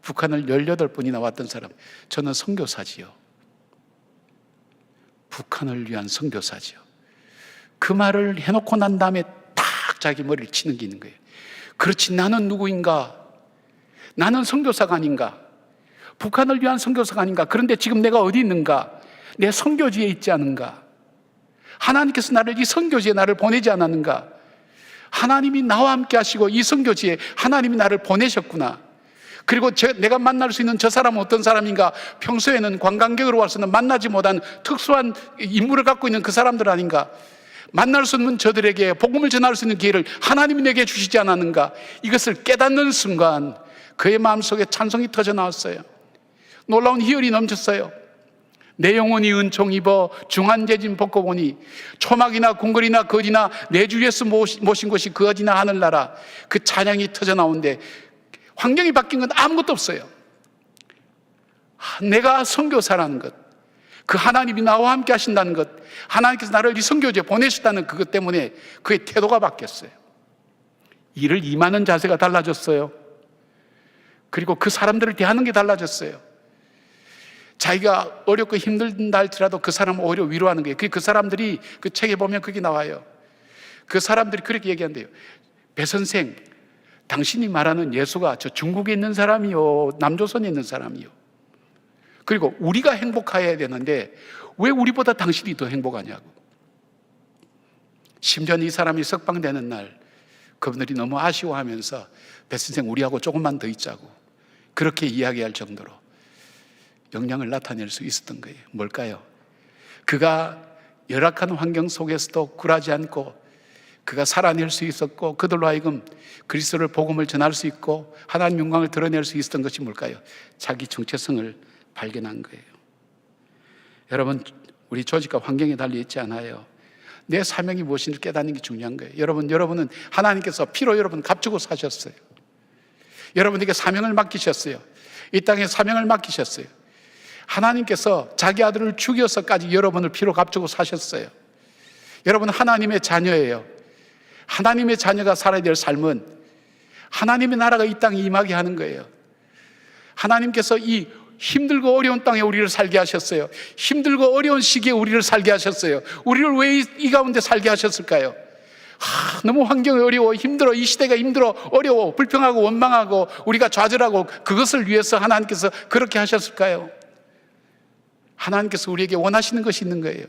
S1: 북한을 18번이나 왔던 사람, 저는 선교사지요. 북한을 위한 선교사지요. 그 말을 해놓고 난 다음에 딱 자기 머리를 치는 게 있는 거예요. 그렇지, 나는 누구인가? 나는 선교사가 아닌가? 북한을 위한 선교사가 아닌가? 그런데 지금 내가 어디 있는가? 내 선교지에 있지 않은가? 하나님께서 이 선교지에 나를 보내지 않았는가? 하나님이 나와 함께 하시고 이 선교지에 하나님이 나를 보내셨구나. 그리고 내가 만날 수 있는 저 사람은 어떤 사람인가? 평소에는 관광객으로 와서는 만나지 못한 특수한 인물을 갖고 있는 그 사람들 아닌가? 만날 수 없는 저들에게 복음을 전할 수 있는 기회를 하나님이 내게 주시지 않았는가? 이것을 깨닫는 순간 그의 마음속에 찬송이 터져 나왔어요. 놀라운 희열이 넘쳤어요. 내 영혼이 은총 입어 중한재진 벗고 보니 초막이나 궁궐이나 거지나 내 주 예수 모신 곳이 그 어디나 하늘나라. 그 찬양이 터져 나오는데 환경이 바뀐 건 아무것도 없어요. 내가 선교사라는 것, 그 하나님이 나와 함께 하신다는 것, 하나님께서 나를 이 선교지에 보내셨다는 그것 때문에 그의 태도가 바뀌었어요. 이를 임하는 자세가 달라졌어요. 그리고 그 사람들을 대하는 게 달라졌어요. 자기가 어렵고 힘들다 할지라도 그 사람을 오히려 위로하는 거예요. 그 사람들이 그 책에 보면 그게 나와요. 그 사람들이 그렇게 얘기한대요. 배 선생, 당신이 말하는 예수가 저 중국에 있는 사람이요, 남조선에 있는 사람이요. 그리고 우리가 행복해야 되는데 왜 우리보다 당신이 더 행복하냐고. 심지어 이 사람이 석방되는 날 그분들이 너무 아쉬워하면서 배 선생 우리하고 조금만 더 있자고 그렇게 이야기할 정도로 영향을 나타낼 수 있었던 거예요. 뭘까요? 그가 열악한 환경 속에서도 굴하지 않고 그가 살아낼 수 있었고 그들로 하여금 그리스도를 복음을 전할 수 있고 하나님 영광을 드러낼 수 있었던 것이 뭘까요? 자기 정체성을 발견한 거예요. 여러분, 우리 조직과 환경에 달려있지 않아요. 내 사명이 무엇인지 깨닫는 게 중요한 거예요. 여러분은 하나님께서 피로 여러분 값주고 사셨어요. 여러분에게 사명을 맡기셨어요. 이 땅에 사명을 맡기셨어요. 하나님께서 자기 아들을 죽여서까지 여러분을 피로 값주고 사셨어요. 여러분 하나님의 자녀예요. 하나님의 자녀가 살아야 될 삶은 하나님의 나라가 이 땅에 임하게 하는 거예요. 하나님께서 이 힘들고 어려운 땅에 우리를 살게 하셨어요. 힘들고 어려운 시기에 우리를 살게 하셨어요. 우리를 왜 이 가운데 살게 하셨을까요? 너무 환경이 어려워, 힘들어, 이 시대가 힘들어, 어려워, 불평하고 원망하고 우리가 좌절하고 그것을 위해서 하나님께서 그렇게 하셨을까요? 하나님께서 우리에게 원하시는 것이 있는 거예요.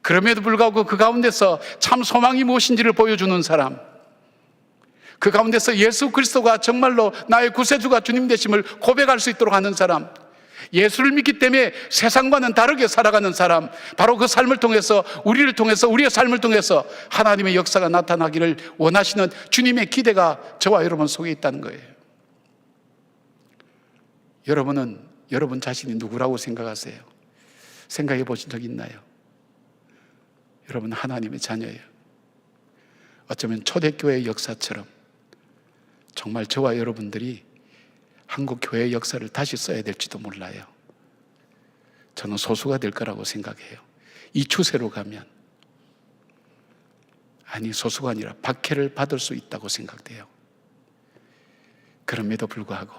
S1: 그럼에도 불구하고 그 가운데서 참 소망이 무엇인지를 보여주는 사람, 그 가운데서 예수 그리스도가 정말로 나의 구세주가 주님 되심을 고백할 수 있도록 하는 사람, 예수를 믿기 때문에 세상과는 다르게 살아가는 사람, 바로 그 삶을 통해서 우리를 통해서 우리의 삶을 통해서 하나님의 역사가 나타나기를 원하시는 주님의 기대가 저와 여러분 속에 있다는 거예요. 여러분은 여러분 자신이 누구라고 생각하세요? 생각해 보신 적 있나요? 여러분 하나님의 자녀예요. 어쩌면 초대교회의 역사처럼 정말 저와 여러분들이 한국 교회의 역사를 다시 써야 될지도 몰라요. 저는 소수가 될 거라고 생각해요. 이 추세로 가면. 아니, 소수가 아니라 박해를 받을 수 있다고 생각돼요. 그럼에도 불구하고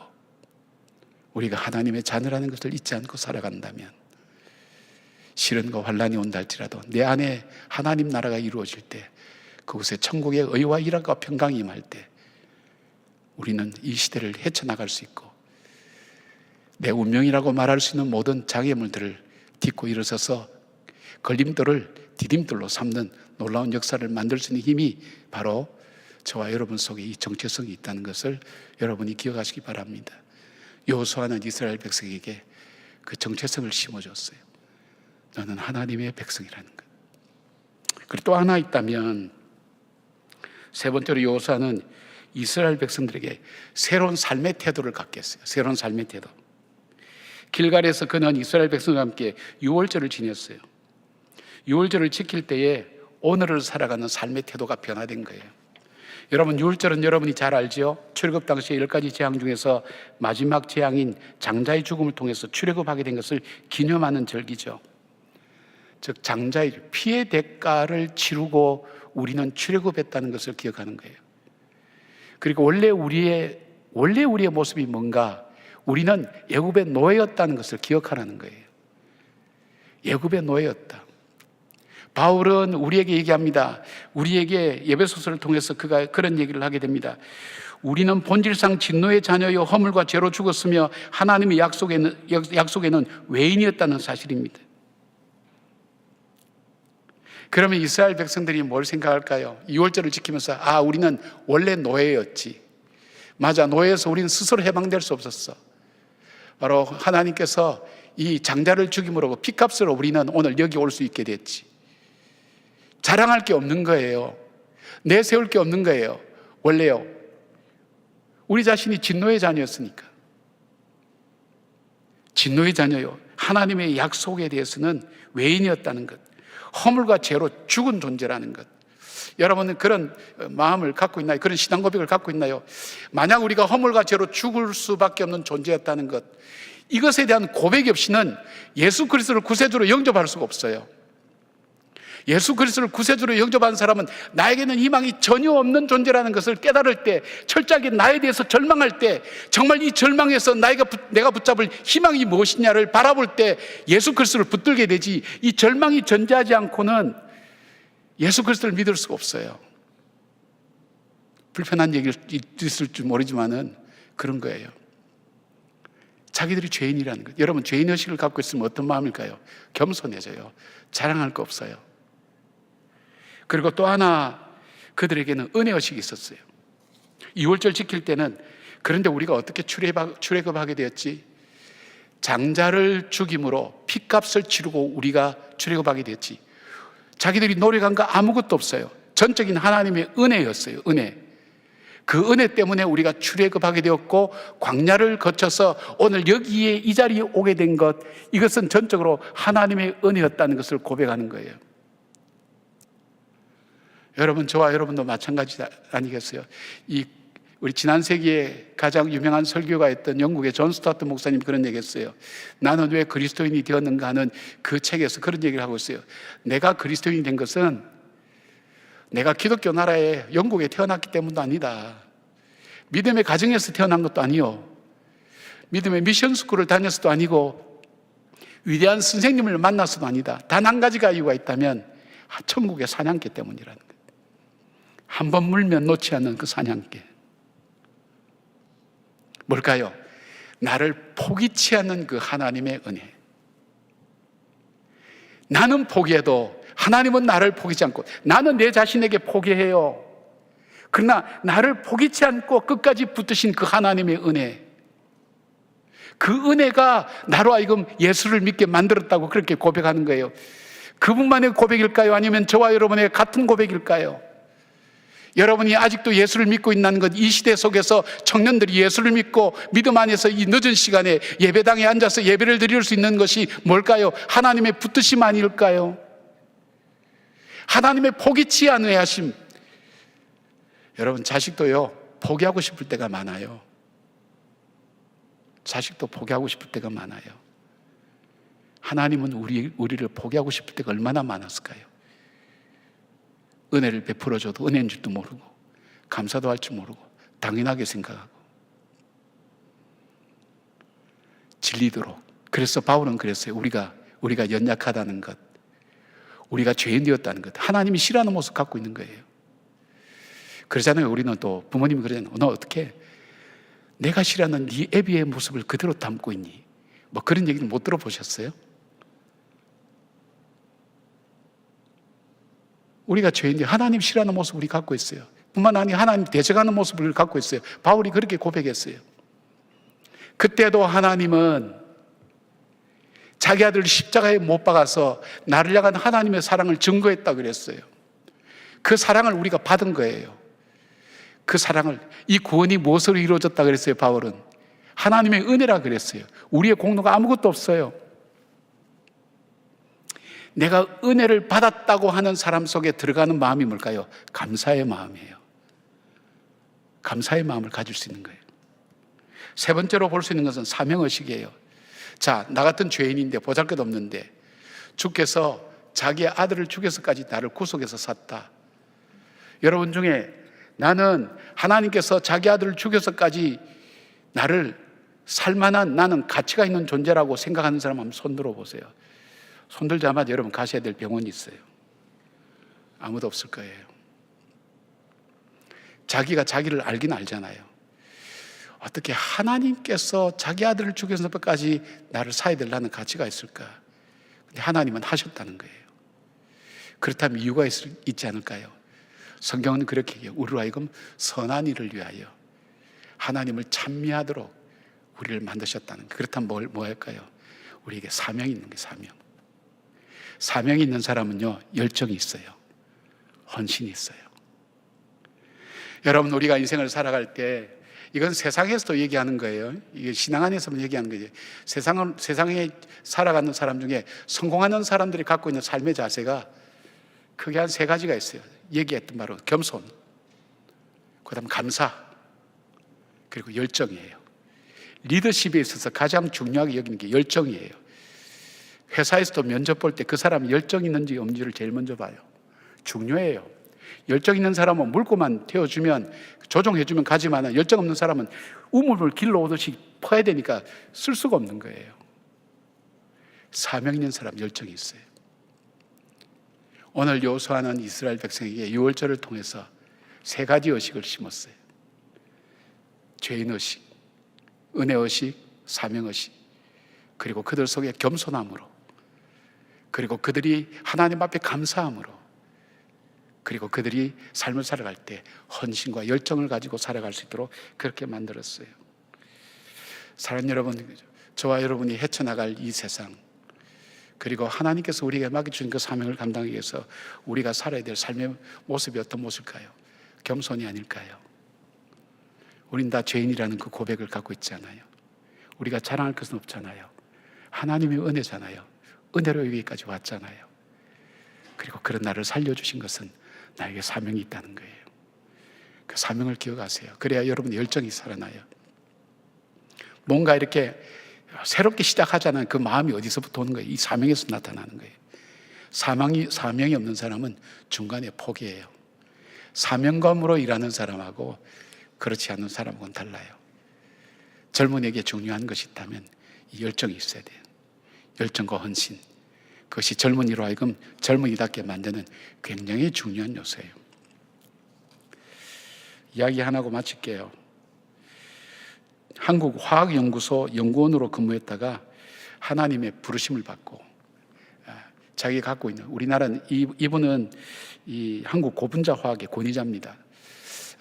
S1: 우리가 하나님의 자녀라는 것을 잊지 않고 살아간다면 시련과 환란이 온다 할지라도 내 안에 하나님 나라가 이루어질 때, 그곳에 천국의 의와 희락과 평강이 임할 때 우리는 이 시대를 헤쳐나갈 수 있고 내 운명이라고 말할 수 있는 모든 장애물들을 딛고 일어서서 걸림돌을 디딤돌로 삼는 놀라운 역사를 만들 수 있는 힘이 바로 저와 여러분 속에 이 정체성이 있다는 것을 여러분이 기억하시기 바랍니다. 여호수아는 이스라엘 백성에게 그 정체성을 심어줬어요. 너는 하나님의 백성이라는 것. 그리고 또 하나 있다면, 세 번째로 여호수아는 이스라엘 백성들에게 새로운 삶의 태도를 갖게 했어요. 새로운 삶의 태도. 길갈에서 그는 이스라엘 백성과 함께 유월절을 지냈어요. 유월절을 지킬 때에 오늘을 살아가는 삶의 태도가 변화된 거예요. 여러분, 유월절은 여러분이 잘 알지요? 출애굽 당시에 10가지 재앙 중에서 마지막 재앙인 장자의 죽음을 통해서 출애굽하게 된 것을 기념하는 절기죠. 즉 장자의 피의 대가를 치르고 우리는 출애굽했다는 것을 기억하는 거예요. 그리고 원래 우리의 모습이 뭔가, 우리는 애굽의 노예였다는 것을 기억하라는 거예요. 애굽의 노예였다. 바울은 우리에게 얘기합니다. 우리에게 에베소서를 통해서 그가 그런 얘기를 하게 됩니다. 우리는 본질상 진노의 자녀여 허물과 죄로 죽었으며 하나님의 약속에는 외인이었다는 사실입니다. 그러면 이스라엘 백성들이 뭘 생각할까요? 2월절을 지키면서 우리는 원래 노예였지. 맞아, 노예에서 우리는 스스로 해방될 수 없었어. 바로 하나님께서 이 장자를 죽임으로 피값으로 우리는 오늘 여기 올 수 있게 됐지. 자랑할 게 없는 거예요. 내세울 게 없는 거예요. 원래요, 우리 자신이 진노의 자녀였으니까. 진노의 자녀요, 하나님의 약속에 대해서는 외인이었다는 것, 허물과 죄로 죽은 존재라는 것. 여러분은 그런 마음을 갖고 있나요? 그런 신앙 고백을 갖고 있나요? 만약 우리가 허물과 죄로 죽을 수밖에 없는 존재였다는 것, 이것에 대한 고백이 없이는 예수 그리스도를 구세주로 영접할 수가 없어요. 예수 그리스도를 구세주로 영접한 사람은 나에게는 희망이 전혀 없는 존재라는 것을 깨달을 때, 철저하게 나에 대해서 절망할 때, 정말 이 절망에서 내가 붙잡을 희망이 무엇이냐를 바라볼 때 예수 그리스도를 붙들게 되지, 이 절망이 존재하지 않고는 예수 그리스도를 믿을 수가 없어요. 불편한 얘기를 있을 줄 모르지만은 그런 거예요. 자기들이 죄인이라는 것. 여러분, 죄인의식을 갖고 있으면 어떤 마음일까요? 겸손해져요. 자랑할 거 없어요. 그리고 또 하나, 그들에게는 은혜의식이 있었어요. 2월절 지킬 때는, 그런데 우리가 어떻게 출애굽하게 되었지? 장자를 죽임으로 피값을 치르고 우리가 출애굽하게 되었지. 자기들이 노력한 거 아무것도 없어요. 전적인 하나님의 은혜였어요. 은혜. 그 은혜 때문에 우리가 출애굽하게 되었고 광야를 거쳐서 오늘 여기에 이 자리에 오게 된 것, 이것은 전적으로 하나님의 은혜였다는 것을 고백하는 거예요. 여러분, 저와 여러분도 마찬가지 아니겠어요? 우리 지난 세기에 가장 유명한 설교가였던 영국의 존 스타트 목사님이 그런 얘기했어요. 나는 왜 그리스도인이 되었는가 하는 그 책에서 그런 얘기를 하고 있어요. 내가 그리스도인이 된 것은 내가 기독교 나라에 영국에 태어났기 때문도 아니다. 믿음의 가정에서 태어난 것도 아니요. 믿음의 미션 스쿨을 다녔어도 아니고 위대한 선생님을 만나서도 아니다. 단 한 가지가 이유가 있다면 천국의 사냥개 때문이라는 거예요. 한 번 물면 놓지 않는 그 사냥개. 뭘까요? 나를 포기치 않는 그 하나님의 은혜. 나는 포기해도 하나님은 나를 포기치 않고, 나는 내 자신에게 포기해요. 그러나 나를 포기치 않고 끝까지 붙드신 그 하나님의 은혜, 그 은혜가 나로 하여금 예수를 믿게 만들었다고 그렇게 고백하는 거예요. 그분만의 고백일까요? 아니면 저와 여러분의 같은 고백일까요? 여러분이 아직도 예수를 믿고 있다는 것, 이 시대 속에서 청년들이 예수를 믿고 믿음 안에서 이 늦은 시간에 예배당에 앉아서 예배를 드릴 수 있는 것이 뭘까요? 하나님의 붙드심 아닐까요? 하나님의 포기치 않으려 하심. 여러분, 자식도요, 포기하고 싶을 때가 많아요. 자식도 포기하고 싶을 때가 많아요. 하나님은 우리를 포기하고 싶을 때가 얼마나 많았을까요? 은혜를 베풀어줘도 은혜인 줄도 모르고 감사도 할 줄 모르고 당연하게 생각하고 질리도록. 그래서 바울은 그랬어요. 우리가 연약하다는 것, 우리가 죄인 되었다는 것, 하나님이 싫어하는 모습 갖고 있는 거예요. 그러잖아요. 우리는 또 부모님이 그러잖아요. 너 어떻게 내가 싫어하는 네 애비의 모습을 그대로 담고 있니? 뭐 그런 얘기는 못 들어보셨어요? 우리가 죄인데 하나님 싫어하는 모습을 우리 갖고 있어요. 뿐만 아니라 하나님 대적하는 모습을 갖고 있어요. 바울이 그렇게 고백했어요. 그때도 하나님은 자기 아들을 십자가에 못 박아서 나를 향한 하나님의 사랑을 증거했다고 그랬어요. 그 사랑을 우리가 받은 거예요. 그 사랑을, 이 구원이 무엇으로 이루어졌다 그랬어요? 바울은 하나님의 은혜라 그랬어요. 우리의 공로가 아무것도 없어요. 내가 은혜를 받았다고 하는 사람 속에 들어가는 마음이 뭘까요? 감사의 마음이에요. 감사의 마음을 가질 수 있는 거예요. 세 번째로 볼 수 있는 것은 사명의식이에요. 자, 나 같은 죄인인데 보잘것없는데 주께서 자기의 아들을 죽여서까지 나를 구속해서 샀다. 여러분 중에 나는 하나님께서 자기 아들을 죽여서까지 나를 살만한, 나는 가치가 있는 존재라고 생각하는 사람 한번 손 들어보세요. 손 들자마자 여러분 가셔야 될 병원이 있어요. 아무도 없을 거예요. 자기가 자기를 알긴 알잖아요. 어떻게 하나님께서 자기 아들을 죽여서까지 나를 사야 되려는 가치가 있을까? 근데 하나님은 하셨다는 거예요. 그렇다면 이유가 있지 않을까요? 성경은 그렇게 얘기해요. 우리로 하여금 선한 일을 위하여 하나님을 찬미하도록 우리를 만드셨다는 거예요. 그렇다면 뭐 할까요? 우리에게 사명이 있는 거예요. 사명이 있는 사람은요, 열정이 있어요. 헌신이 있어요. 여러분, 우리가 인생을 살아갈 때, 이건 세상에서도 얘기하는 거예요. 이게 신앙 안에서만 얘기하는 거예요. 세상에 살아가는 사람 중에 성공하는 사람들이 갖고 있는 삶의 자세가 크게 한 세 가지가 있어요. 얘기했던 바로 겸손, 그 다음 감사, 그리고 열정이에요. 리더십에 있어서 가장 중요하게 여기는 게 열정이에요. 회사에서도 면접 볼 때 그 사람이 열정 있는지 없는지를 제일 먼저 봐요. 중요해요. 열정 있는 사람은 물고만 태워주면, 조종해주면 가지만, 열정 없는 사람은 우물을 길러 오듯이 퍼야 되니까 쓸 수가 없는 거예요. 사명 있는 사람, 열정이 있어요. 오늘 여호수아는 이스라엘 백성에게 유월절을 통해서 세 가지 의식을 심었어요. 죄인의식, 은혜의식, 사명의식, 그리고 그들 속에 겸손함으로, 그리고 그들이 하나님 앞에 감사함으로, 그리고 그들이 삶을 살아갈 때 헌신과 열정을 가지고 살아갈 수 있도록 그렇게 만들었어요. 사랑하는 여러분, 저와 여러분이 헤쳐나갈 이 세상, 그리고 하나님께서 우리에게 맡겨주신 그 사명을 감당하기 위해서 우리가 살아야 될 삶의 모습이 어떤 모습일까요? 겸손이 아닐까요? 우린 다 죄인이라는 그 고백을 갖고 있잖아요. 우리가 자랑할 것은 없잖아요. 하나님의 은혜잖아요. 은혜로 여기까지 왔잖아요. 그리고 그런 나를 살려주신 것은 나에게 사명이 있다는 거예요. 그 사명을 기억하세요. 그래야 여러분의 열정이 살아나요. 뭔가 이렇게 새롭게 시작하자는 그 마음이 어디서부터 오는 거예요? 이 사명에서 나타나는 거예요. 사명이 없는 사람은 중간에 포기해요. 사명감으로 일하는 사람하고 그렇지 않은 사람하고는 달라요. 젊은이에게 중요한 것이 있다면 이 열정이 있어야 돼요. 열정과 헌신. 그것이 젊은이로 하여금 젊은이답게 만드는 굉장히 중요한 요소예요. 이야기 하나 하고 마칠게요. 한국화학연구소 연구원으로 근무했다가 하나님의 부르심을 받고 자기가 갖고 있는, 우리나라는 이분은 이 한국 고분자 화학의 권위자입니다.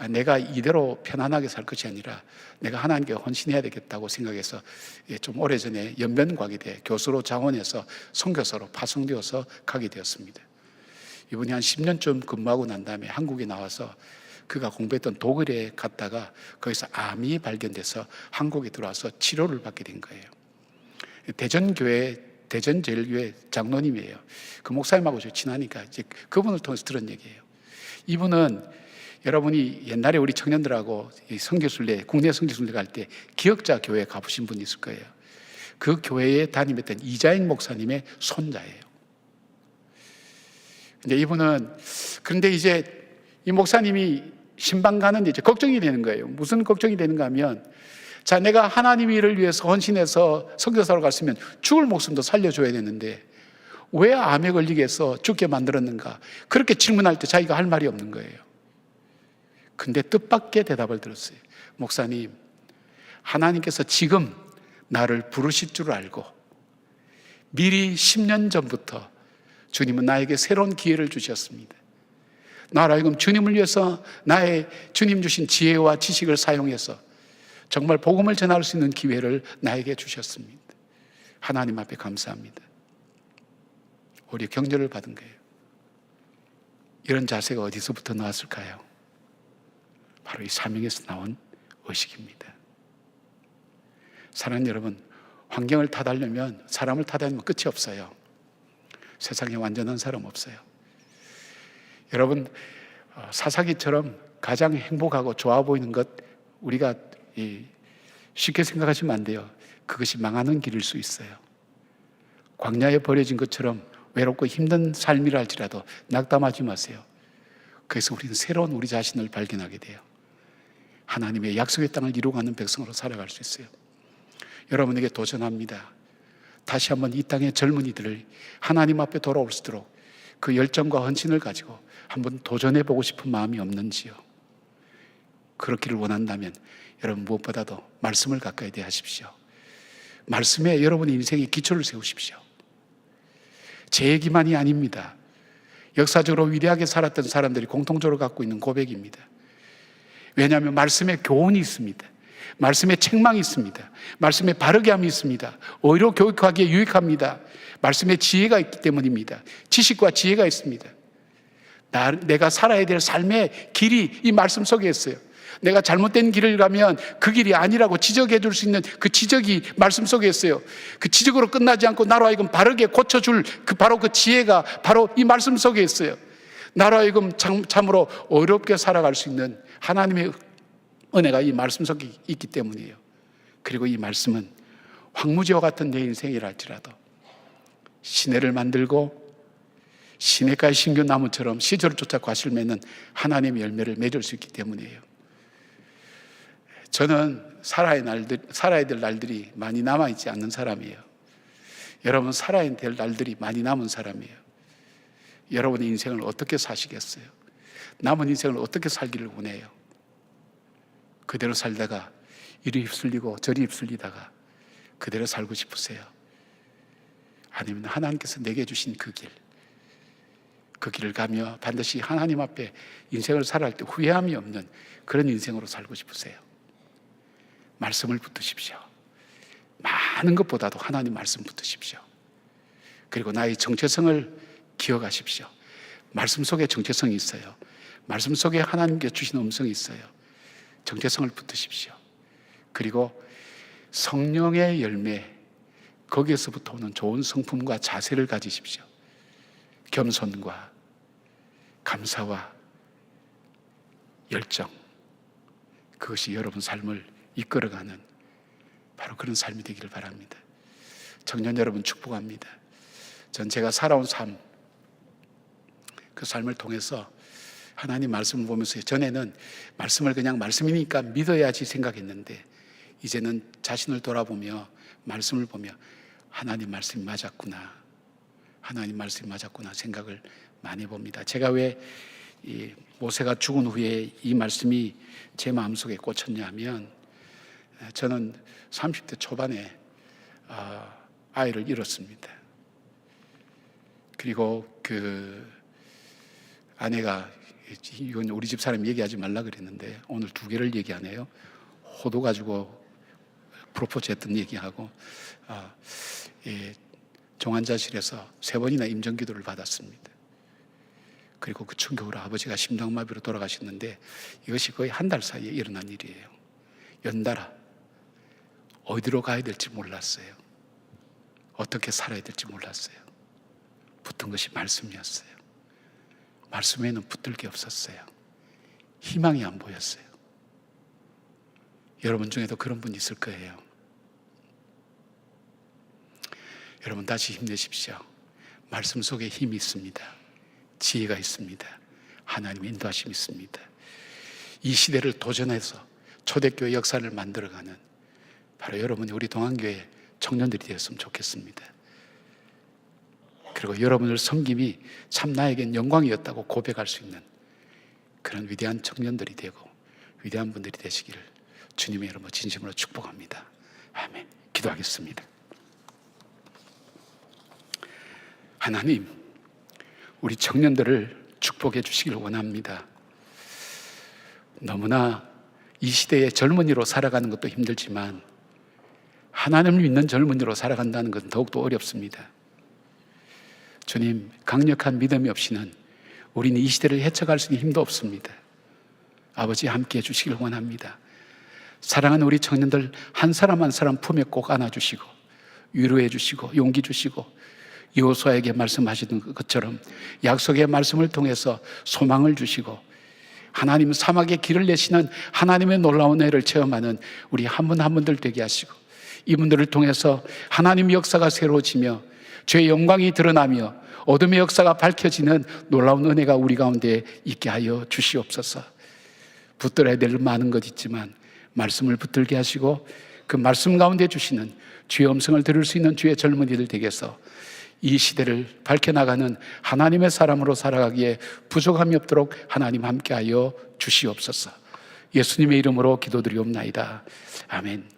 S1: 내가 이대로 편안하게 살 것이 아니라 내가 하나님께 헌신해야 되겠다고 생각해서 좀 오래전에 연변과기대 교수로 장원해서 선교사로 파송되어서 가게 되었습니다. 이분이 한 10년쯤 근무하고 난 다음에 한국에 나와서 그가 공부했던 독일에 갔다가 거기서 암이 발견돼서 한국에 들어와서 치료를 받게 된 거예요. 대전제일교회 장로님이에요. 그 목사님하고 저 친하니까 이제 그분을 통해서 들은 얘기예요. 이분은 여러분이 옛날에 우리 청년들하고 선교순례, 국내 선교순례 갈 때 기억자 교회 가보신 분이 있을 거예요. 그 교회에 담임했던 이자익 목사님의 손자예요. 근데 이분은, 그런데 이제 이 목사님이 신방 가는데 이제 걱정이 되는 거예요. 무슨 걱정이 되는가 하면, 자, 내가 하나님 일을 위해서 헌신해서 선교사로 갔으면 죽을 목숨도 살려줘야 되는데 왜 암에 걸리게 해서 죽게 만들었는가? 그렇게 질문할 때 자기가 할 말이 없는 거예요. 근데 뜻밖의 대답을 들었어요. 목사님, 하나님께서 지금 나를 부르실 줄 알고 미리 10년 전부터 주님은 나에게 새로운 기회를 주셨습니다. 나를 하여금 주님을 위해서 나의 주님 주신 지혜와 지식을 사용해서 정말 복음을 전할 수 있는 기회를 나에게 주셨습니다. 하나님 앞에 감사합니다. 우리 격려를 받은 거예요. 이런 자세가 어디서부터 나왔을까요? 바로 이 사명에서 나온 의식입니다. 사랑하는 여러분, 환경을 탓하려면, 사람을 탓하면 끝이 없어요. 세상에 완전한 사람 없어요. 여러분, 사사기처럼 가장 행복하고 좋아 보이는 것 우리가 쉽게 생각하시면 안 돼요. 그것이 망하는 길일 수 있어요. 광야에 버려진 것처럼 외롭고 힘든 삶이라 할지라도 낙담하지 마세요. 그래서 우리는 새로운 우리 자신을 발견하게 돼요. 하나님의 약속의 땅을 이루어가는 백성으로 살아갈 수 있어요. 여러분에게 도전합니다. 다시 한번 이 땅의 젊은이들을 하나님 앞에 돌아올 수 있도록 그 열정과 헌신을 가지고 한번 도전해보고 싶은 마음이 없는지요? 그렇기를 원한다면 여러분 무엇보다도 말씀을 가까이 대하십시오. 말씀에 여러분의 인생의 기초를 세우십시오. 제 얘기만이 아닙니다. 역사적으로 위대하게 살았던 사람들이 공통적으로 갖고 있는 고백입니다. 왜냐하면 말씀에 교훈이 있습니다. 말씀에 책망이 있습니다. 말씀에 바르게 함이 있습니다. 오히려 교육하기에 유익합니다. 말씀에 지혜가 있기 때문입니다. 지식과 지혜가 있습니다. 내가 살아야 될 삶의 길이 이 말씀 속에 있어요. 내가 잘못된 길을 가면 그 길이 아니라고 지적해 줄 수 있는 그 지적이 말씀 속에 있어요. 그 지적으로 끝나지 않고 나로 하여금 바르게 고쳐줄 바로 그 지혜가 바로 이 말씀 속에 있어요. 나로 하여금 참으로 어렵게 살아갈 수 있는 하나님의 은혜가 이 말씀 속에 있기 때문이에요. 그리고 이 말씀은 황무지와 같은 내 인생이라 할지라도 시내를 만들고 시내가의 신규 나무처럼 시절을 쫓아 과실 맺는 하나님의 열매를 맺을 수 있기 때문이에요. 저는 살아야 될 날들이 많이 남아있지 않는 사람이에요. 여러분, 살아야 될 날들이 많이 남은 사람이에요. 여러분의 인생을 어떻게 사시겠어요? 남은 인생을 어떻게 살기를 원해요? 그대로 살다가 이리 휩쓸리고 저리 휩쓸리다가 그대로 살고 싶으세요? 아니면 하나님께서 내게 주신 그 길을 가며 반드시 하나님 앞에 인생을 살아갈 때 후회함이 없는 그런 인생으로 살고 싶으세요? 말씀을 붙드십시오. 많은 것보다도 하나님 말씀 붙드십시오. 그리고 나의 정체성을 기억하십시오. 말씀 속에 정체성이 있어요. 말씀 속에 하나님께 주신 음성이 있어요. 정체성을 붙드십시오. 그리고 성령의 열매, 거기에서부터 오는 좋은 성품과 자세를 가지십시오. 겸손과 감사와 열정, 그것이 여러분 삶을 이끌어가는 바로 그런 삶이 되기를 바랍니다. 청년 여러분 축복합니다. 전 제가 살아온 삶, 그 삶을 통해서 하나님 말씀을 보면서, 전에는 말씀을 그냥 말씀이니까 믿어야지 생각했는데 이제는 자신을 돌아보며 말씀을 보며 하나님 말씀이 맞았구나, 하나님 말씀이 맞았구나 생각을 많이 해봅니다. 제가 왜 이 모세가 죽은 후에 이 말씀이 제 마음속에 꽂혔냐면, 저는 30대 초반에 아이를 잃었습니다. 그리고 그 아내가, 이건 우리 집 사람이 얘기하지 말라 그랬는데 오늘 2개를 얘기하네요. 호두 가지고 프로포즈 했던 얘기하고, 종환자실에서 3번이나 임정기도를 받았습니다. 그리고 그 충격으로 아버지가 심장마비로 돌아가셨는데, 이것이 거의 한 달 사이에 일어난 일이에요. 연달아 어디로 가야 될지 몰랐어요. 어떻게 살아야 될지 몰랐어요. 붙은 것이 말씀이었어요. 말씀에는 붙들 게 없었어요. 희망이 안 보였어요. 여러분 중에도 그런 분 있을 거예요. 여러분 다시 힘내십시오. 말씀 속에 힘이 있습니다. 지혜가 있습니다. 하나님의 인도하심이 있습니다. 이 시대를 도전해서 초대교회 역사를 만들어가는 바로 여러분이 우리 동안교회 청년들이 되었으면 좋겠습니다. 그리고 여러분을 섬김이 참 나에겐 영광이었다고 고백할 수 있는 그런 위대한 청년들이 되고 위대한 분들이 되시기를 주님의 이름으로 진심으로 축복합니다. 아멘. 기도하겠습니다. 하나님, 우리 청년들을 축복해 주시기를 원합니다. 너무나 이 시대의 젊은이로 살아가는 것도 힘들지만 하나님을 믿는 젊은이로 살아간다는 것은 더욱더 어렵습니다. 주님, 강력한 믿음이 없이는 우리는 이 시대를 헤쳐갈 수 있는 힘도 없습니다. 아버지, 함께해 주시기를 원합니다. 사랑하는 우리 청년들 한 사람 한 사람 품에 꼭 안아주시고 위로해 주시고 용기 주시고, 여호수아에게 말씀하시던 것처럼 약속의 말씀을 통해서 소망을 주시고 하나님 사막의 길을 내시는 하나님의 놀라운 애를 체험하는 우리 한 분 한 분들 되게 하시고, 이분들을 통해서 하나님의 역사가 새로워지며 죄의 영광이 드러나며 어둠의 역사가 밝혀지는 놀라운 은혜가 우리 가운데 있게 하여 주시옵소서. 붙들어야 될 많은 것 있지만 말씀을 붙들게 하시고 그 말씀 가운데 주시는 주의 음성을 들을 수 있는 주의 젊은이들 되게서 이 시대를 밝혀나가는 하나님의 사람으로 살아가기에 부족함이 없도록 하나님 함께하여 주시옵소서. 예수님의 이름으로 기도드리옵나이다. 아멘.